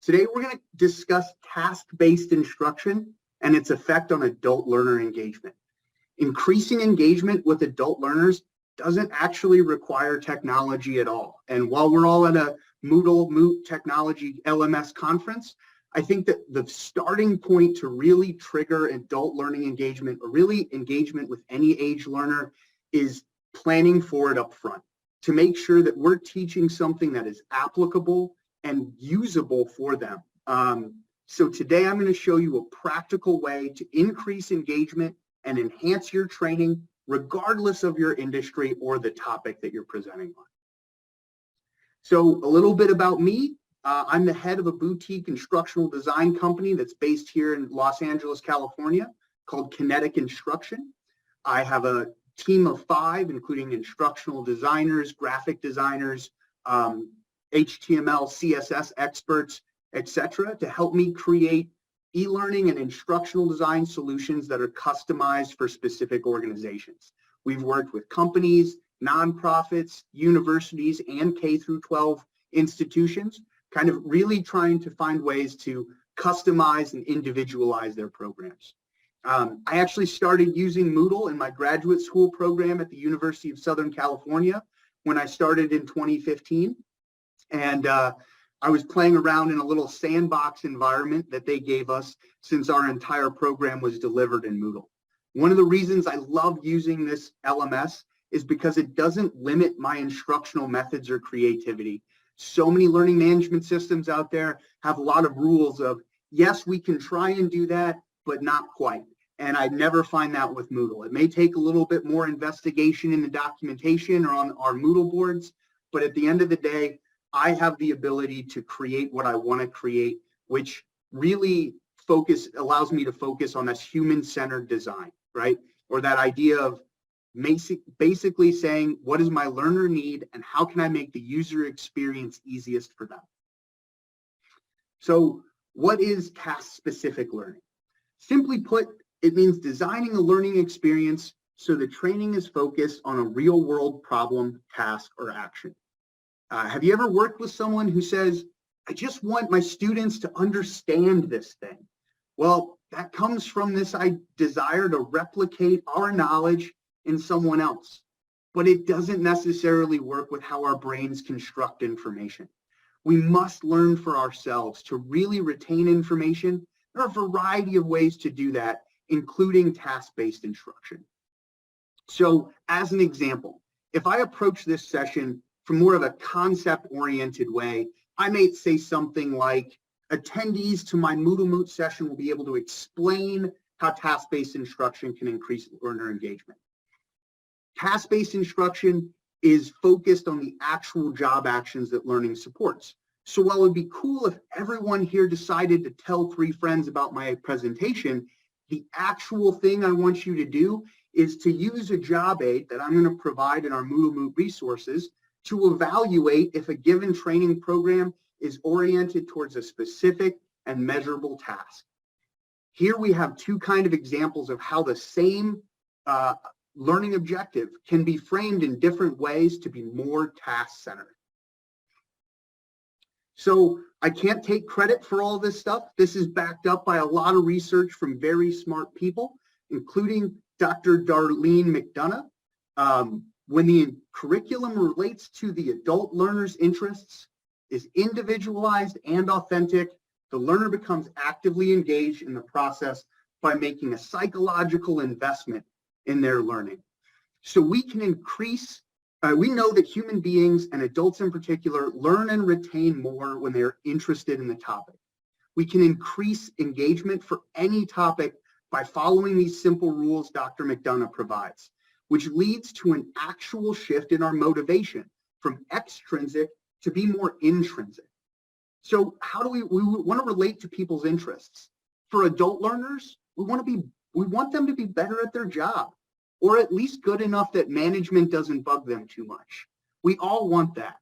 Today, we're going to discuss task-based instruction and its effect on adult learner engagement. Increasing engagement with adult learners doesn't actually require technology at all. And while we're all at a MoodleMoot technology LMS conference, I think that the starting point to really trigger adult learning engagement, or really engagement with any age learner, is planning for it up front to make sure that we're teaching something that is applicable and usable for them. So today I'm going to show you a practical way to increase engagement and enhance your training regardless of your industry or the topic that you're presenting on. So a little bit about me. I'm the head of a boutique instructional design company that's based here in Los Angeles, California, called Kinetic Instruction. I have a team of 5, including instructional designers, graphic designers, HTML, CSS experts, etc., to help me create e-learning and instructional design solutions that are customized for specific organizations. We've worked with companies, nonprofits, universities, and K through 12 institutions, kind of really trying to find ways to customize and individualize their programs. I actually started using Moodle in my graduate school program at the University of Southern California when I started in 2015. And I was playing around in a little sandbox environment that they gave us since our entire program was delivered in Moodle. One of the reasons I love using this LMS is because it doesn't limit my instructional methods or creativity. So many learning management systems out there have a lot of rules of, yes, we can try and do that, but not quite. And I never find that with Moodle. It may take a little bit more investigation in the documentation or on our Moodle boards, but at the end of the day, I have the ability to create what I want to create, which really allows me to focus on this human-centered design, right? Or that idea of basically saying, what does my learner need and how can I make the user experience easiest for them? So what is task-specific learning? Simply put, it means designing a learning experience so the training is focused on a real-world problem, task, or action. Have you ever worked with someone who says, I just want my students to understand this thing? Well, that comes from this desire to replicate our knowledge in someone else, but it doesn't necessarily work with how our brains construct information. We must learn for ourselves to really retain information. There are a variety of ways to do that, including task-based instruction. So as an example, if I approach this session from more of a concept-oriented way, I may say something like, attendees to my MoodleMoot session will be able to explain how task-based instruction can increase learner engagement. Task-based instruction is focused on the actual job actions that learning supports. So while it would be cool if everyone here decided to tell 3 friends about my presentation, the actual thing I want you to do is to use a job aid that I'm going to provide in our MoodleMoot resources to evaluate if a given training program is oriented towards a specific and measurable task. Here we have 2 kind of examples of how the same learning objective can be framed in different ways to be more task-centered. So I can't take credit for all this stuff. This is backed up by a lot of research from very smart people, including Dr. Darlene McDonough. When the curriculum relates to the adult learner's interests, is individualized and authentic, the learner becomes actively engaged in the process by making a psychological investment in their learning. So we can increase, we know that human beings and adults in particular learn and retain more when they're interested in the topic. We can increase engagement for any topic by following these simple rules Dr. McDonough provides, which leads to an actual shift in our motivation from extrinsic to be more intrinsic. So how do we want to relate to people's interests? For adult learners, we want them to be better at their job, or at least good enough that management doesn't bug them too much. We all want that.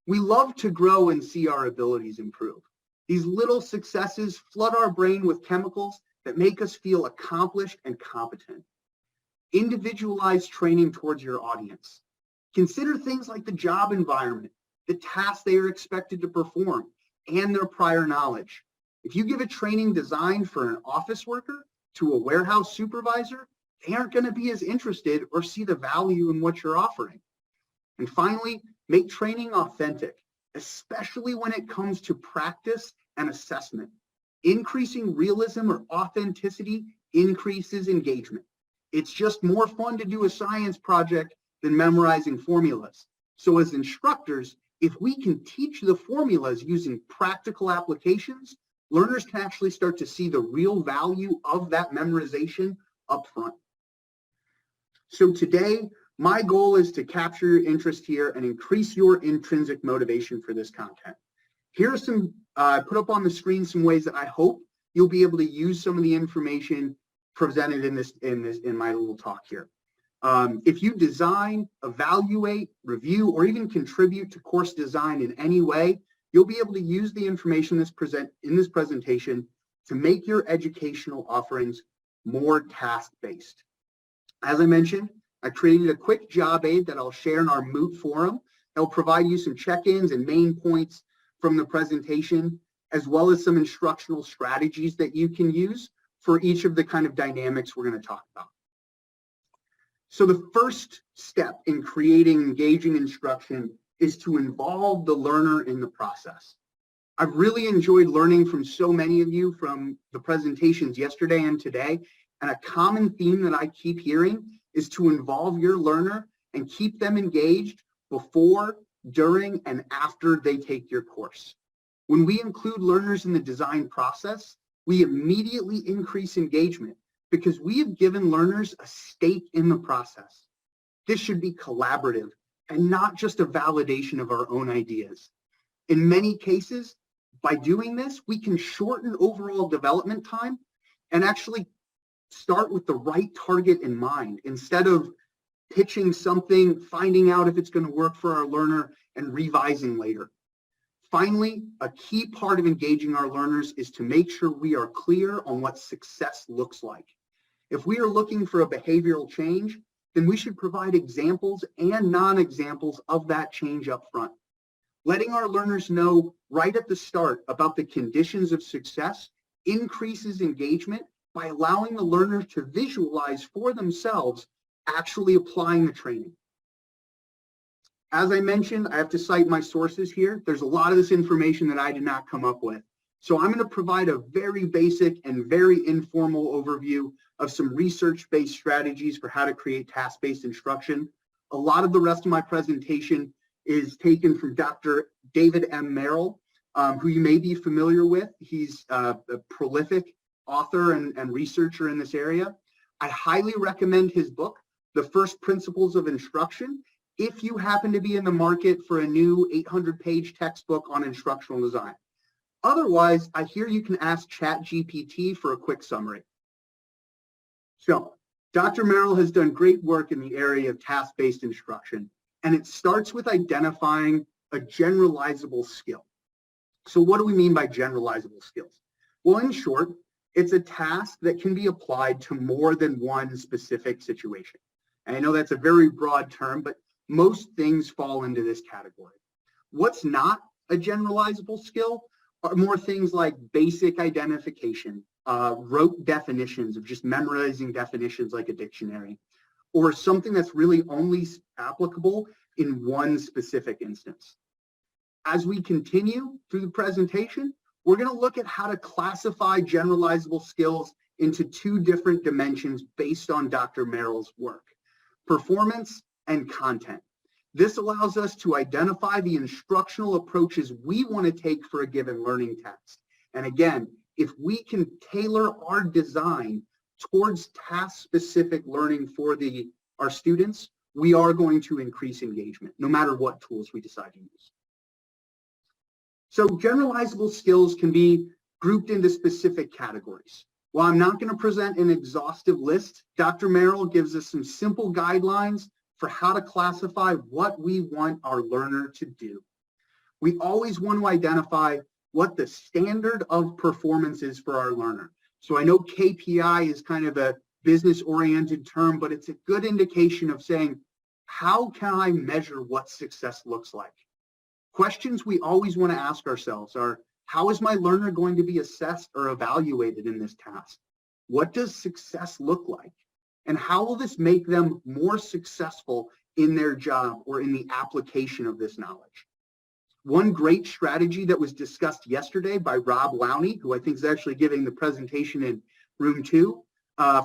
We love to grow and see our abilities improve. These little successes flood our brain with chemicals that make us feel accomplished and competent. Individualized training towards your audience. Consider things like the job environment, the tasks they are expected to perform, and their prior knowledge. If you give a training designed for an office worker to a warehouse supervisor, they aren't going to be as interested or see the value in what you're offering. And finally, make training authentic, especially when it comes to practice and assessment. Increasing realism or authenticity increases engagement. It's just more fun to do a science project than memorizing formulas. So as instructors, if we can teach the formulas using practical applications, learners can actually start to see the real value of that memorization up front. So today, my goal is to capture your interest here and increase your intrinsic motivation for this content. Here are some, put up on the screen some ways that I hope you'll be able to use some of the information presented in my little talk here. If you design, evaluate, review, or even contribute to course design in any way, you'll be able to use the information in this presentation to make your educational offerings more task-based. As I mentioned, I created a quick job aid that I'll share in our Moot forum. That will provide you some check-ins and main points from the presentation, as well as some instructional strategies that you can use for each of the kind of dynamics we're going to talk about. So the first step in creating engaging instruction is to involve the learner in the process. I've really enjoyed learning from so many of you from the presentations yesterday and today, and a common theme that I keep hearing is to involve your learner and keep them engaged before, during, and after they take your course. When we include learners in the design process, we immediately increase engagement because we have given learners a stake in the process. This should be collaborative and not just a validation of our own ideas. In many cases, by doing this, we can shorten overall development time and actually start with the right target in mind instead of pitching something, finding out if it's going to work for our learner, and revising later. Finally, a key part of engaging our learners is to make sure we are clear on what success looks like. If we are looking for a behavioral change, then we should provide examples and non-examples of that change up front. Letting our learners know right at the start about the conditions of success increases engagement by allowing the learner to visualize for themselves actually applying the training. As I mentioned, I have to cite my sources here. There's a lot of this information that I did not come up with. So I'm going to provide a very basic and very informal overview of some research-based strategies for how to create task-based instruction. A lot of the rest of my presentation is taken from Dr. David M. Merrill, who you may be familiar with. He's a prolific author and researcher in this area. I highly recommend his book, The First Principles of Instruction, if you happen to be in the market for a new 800-page textbook on instructional design. Otherwise, I hear you can ask ChatGPT for a quick summary. So, Dr. Merrill has done great work in the area of task-based instruction, and it starts with identifying a generalizable skill. So what do we mean by generalizable skills? Well, in short, it's a task that can be applied to more than one specific situation. And I know that's a very broad term, but most things fall into this category. What's not a generalizable skill are more things like basic identification, rote definitions of just memorizing definitions like a dictionary, or something that's really only applicable in one specific instance. As we continue through the presentation, we're going to look at how to classify generalizable skills into two different dimensions based on Dr. Merrill's work: performance and content. This allows us to identify the instructional approaches we want to take for a given learning task. And again, if we can tailor our design towards task-specific learning for our students, we are going to increase engagement, no matter what tools we decide to use. So generalizable skills can be grouped into specific categories. While I'm not going to present an exhaustive list, Dr. Merrill gives us some simple guidelines for how to classify what we want our learner to do. We always want to identify what the standard of performance is for our learner. So I know KPI is kind of a business-oriented term, but it's a good indication of saying, how can I measure what success looks like? Questions we always want to ask ourselves are, How is my learner going to be assessed or evaluated in this task? What does success look like? And how will this make them more successful in their job or in the application of this knowledge? One great strategy that was discussed yesterday by Rob Lowney, who I think is actually giving the presentation in room 2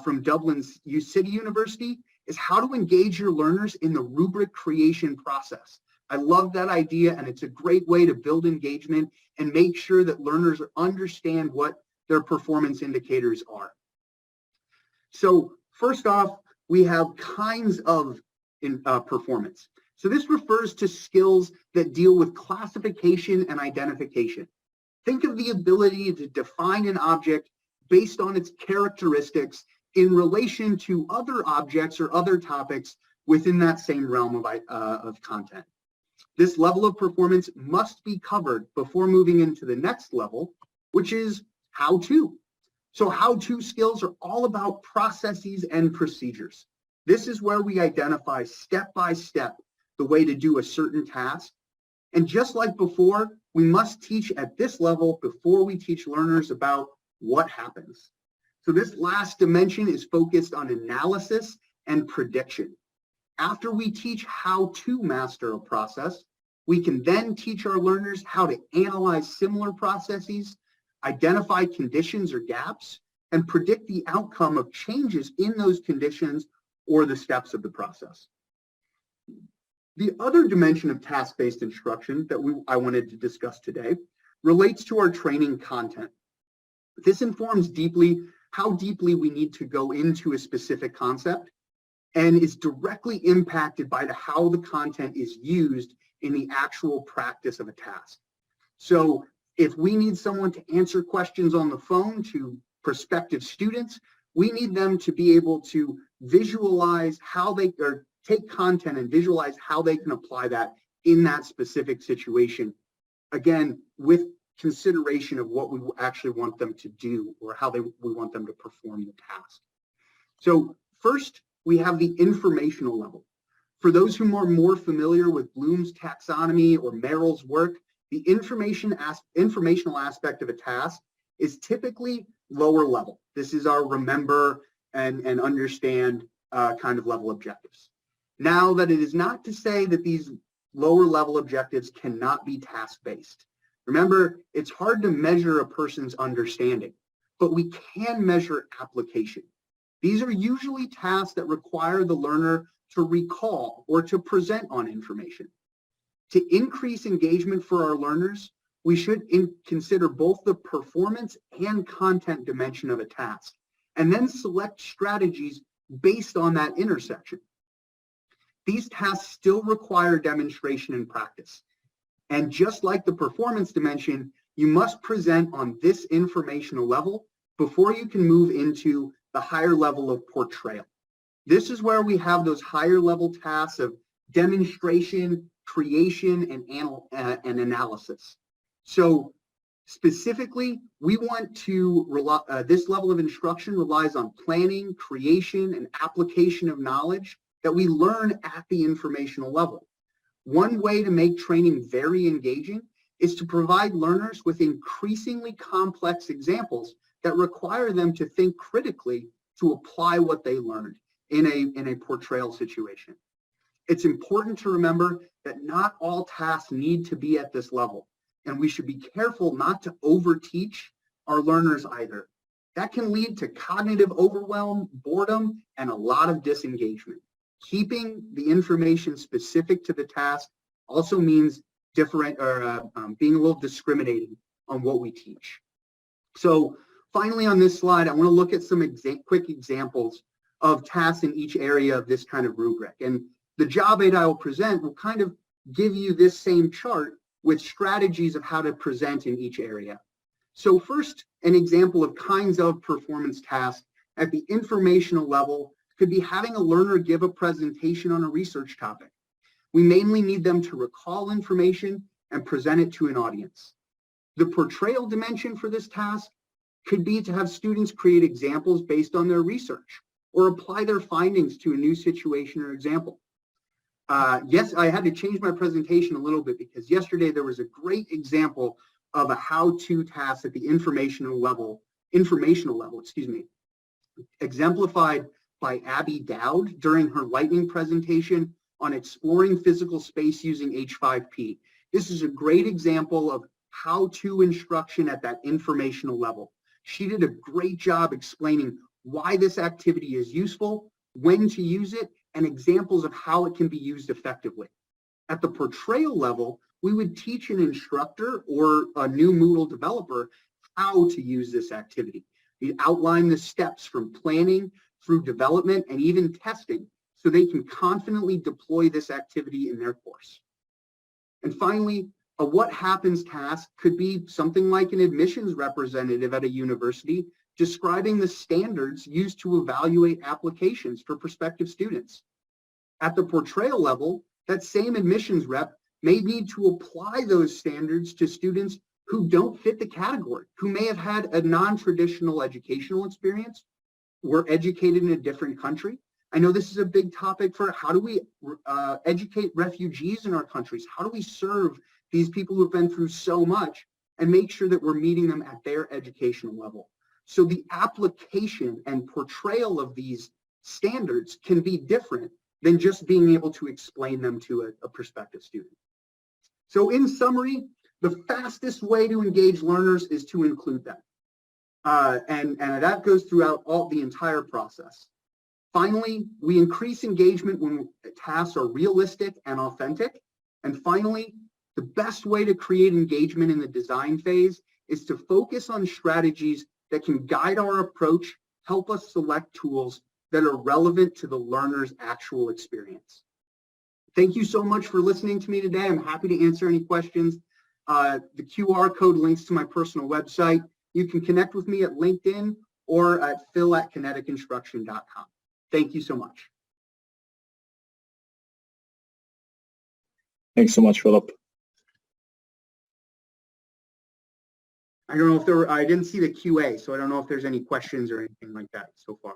from Dublin's U City University, is how to engage your learners in the rubric creation process. I love that idea, and it's a great way to build engagement and make sure that learners understand what their performance indicators are. So first off, we have kinds of performance. So this refers to skills that deal with classification and identification. Think of the ability to define an object based on its characteristics in relation to other objects or other topics within that same realm of content. This level of performance must be covered before moving into the next level, which is how to. So how-to skills are all about processes and procedures. This is where we identify step by step the way to do a certain task. And just like before, we must teach at this level before we teach learners about what happens. So this last dimension is focused on analysis and prediction. After we teach how to master a process, we can then teach our learners how to analyze similar processes, identify conditions or gaps, and predict the outcome of changes in those conditions or the steps of the process. The other dimension of task-based instruction that I wanted to discuss today relates to our training content. This informs how deeply we need to go into a specific concept and is directly impacted by how the content is used in the actual practice of a task. So if we need someone to answer questions on the phone to prospective students, we need them to be able to visualize or take content and visualize how they can apply that in that specific situation. Again, with consideration of what we actually want them to do or how we want them to perform the task. So first, we have the informational level. For those who are more familiar with Bloom's taxonomy or Merrill's work, the informational aspect of a task is typically lower level. This is our remember and understand kind of level objectives. Now, that it is not to say that these lower level objectives cannot be task-based. Remember, it's hard to measure a person's understanding, but we can measure application. These are usually tasks that require the learner to recall or to present on information. To increase engagement for our learners, we should consider both the performance and content dimension of a task, and then select strategies based on that intersection. These tasks still require demonstration and practice. And just like the performance dimension, you must present on this informational level before you can move into the higher level of portrayal. This is where we have those higher level tasks of demonstration, creation, and analysis. So specifically, we want to this level of instruction relies on planning, creation, and application of knowledge that we learn at the informational level. One way to make training very engaging is to provide learners with increasingly complex examples that require them to think critically to apply what they learned in a portrayal situation. It's important to remember that not all tasks need to be at this level, and we should be careful not to overteach our learners either. That can lead to cognitive overwhelm, boredom, and a lot of disengagement. Keeping the information specific to the task also means being a little discriminating on what we teach. So finally on this slide, I want to look at some quick examples of tasks in each area of this kind of rubric. And the job aid I will present will kind of give you this same chart with strategies of how to present in each area. So first, an example of kinds of performance tasks at the informational level could be having a learner give a presentation on a research topic. We mainly need them to recall information and present it to an audience. The portrayal dimension for this task could be to have students create examples based on their research or apply their findings to a new situation or example. Yes, I had to change my presentation a little bit because yesterday there was a great example of a how-to task at the informational level, exemplified by Abby Dowd during her lightning presentation on exploring physical space using H5P. This is a great example of how-to instruction at that informational level. She did a great job explaining why this activity is useful, when to use it, and examples of how it can be used effectively. At the portrayal level, we would teach an instructor or a new Moodle developer how to use this activity. We outline the steps from planning through development and even testing so they can confidently deploy this activity in their course. And finally, a what happens task could be something like an admissions representative at a university describing the standards used to evaluate applications for prospective students. At the portrayal level, that same admissions rep may need to apply those standards to students who don't fit the category, who may have had a non-traditional educational experience, were educated in a different country. I know this is a big topic for how do we educate refugees in our countries? How do we serve these people who've been through so much and make sure that we're meeting them at their educational level? So the application and portrayal of these standards can be different than just being able to explain them to a prospective student. So in summary, the fastest way to engage learners is to include them. And that goes throughout the entire process. Finally, we increase engagement when tasks are realistic and authentic. And finally, the best way to create engagement in the design phase is to focus on strategies that can guide our approach, help us select tools that are relevant to the learner's actual experience. Thank you so much for listening to me today. I'm happy to answer any questions. The QR code links to my personal website. You can connect with me at LinkedIn or at phil@kineticinstruction.com. Thank you so much. Thanks so much, Philip. I don't know if I didn't see the QA, so I don't know if there's any questions or anything like that so far.